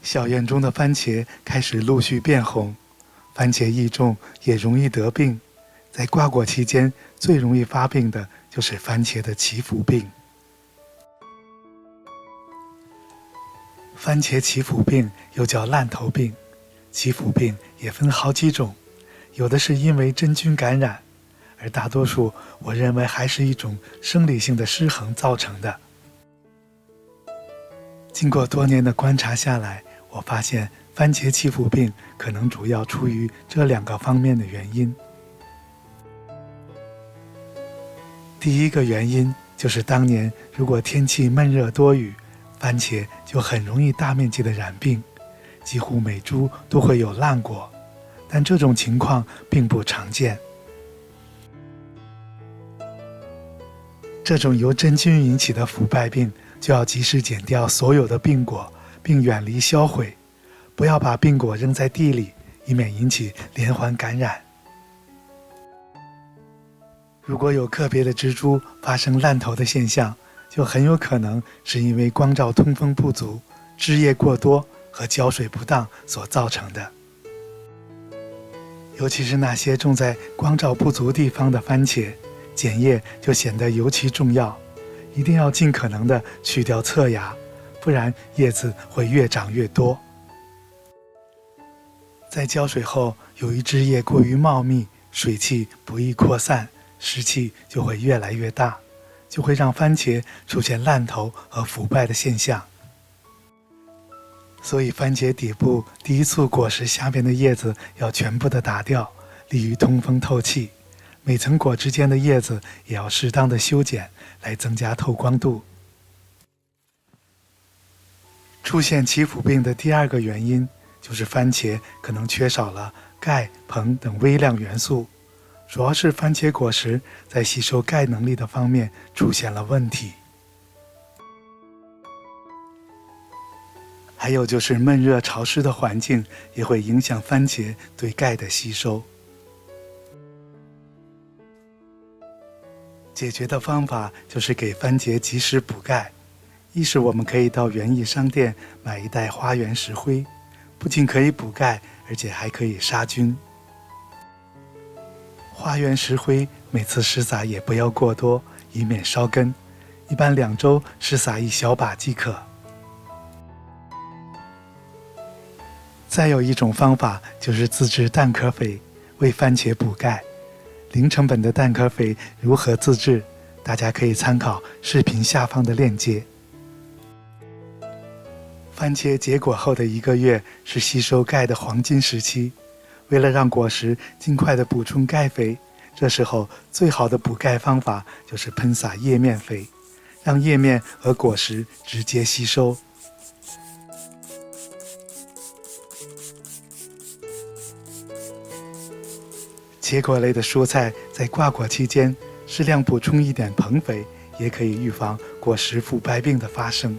小院中的番茄开始陆续变红，番茄易种也容易得病。在挂果期间，最容易发病的就是番茄的祈福病。番茄祈福病又叫烂头病，祈福病也分好几种，有的是因为真菌感染，而大多数我认为还是一种生理性的失衡造成的。经过多年的观察下来，我发现番茄祈福病可能主要出于这2个方面的原因。第一个原因就是当年如果天气闷热多雨，番茄就很容易大面积的染病，几乎每株都会有烂果，但这种情况并不常见。这种由真菌引起的腐败病就要及时剪掉所有的病果，并远离销毁，不要把病果扔在地里，以免引起连环感染。如果有个别的植株发生烂头的现象，就很有可能是因为光照通风不足、枝叶过多和浇水不当所造成的。尤其是那些种在光照不足地方的番茄，剪叶就显得尤其重要，一定要尽可能的去掉侧芽，不然叶子会越长越多。在浇水后，由于枝叶过于茂密，水汽不易扩散，湿气就会越来越大，就会让番茄出现烂头和腐败的现象。所以番茄底部第一簇果实下面的叶子要全部的打掉，利于通风透气。每层果之间的叶子也要适当的修剪，来增加透光度。出现祈福病的第2个原因就是番茄可能缺少了钙、硼等微量元素，主要是番茄果实在吸收钙能力的方面出现了问题。还有就是闷热潮湿的环境也会影响番茄对钙的吸收。解决的方法就是给番茄及时补钙。一是我们可以到园艺商店买一袋花园石灰，不仅可以补钙，而且还可以杀菌。花园石灰每次施撒也不要过多，以免烧根，一般2周施撒1小把即可。再有一种方法就是自制蛋壳肥，为番茄补钙。零成本的蛋壳肥如何自制？大家可以参考视频下方的链接。番茄结果后的1个月是吸收钙的黄金时期，为了让果实尽快的补充钙肥，这时候最好的补钙方法就是喷洒叶面肥，让叶面和果实直接吸收。结果类的蔬菜在挂果期间适量补充一点硼肥，也可以预防果实腐败病的发生。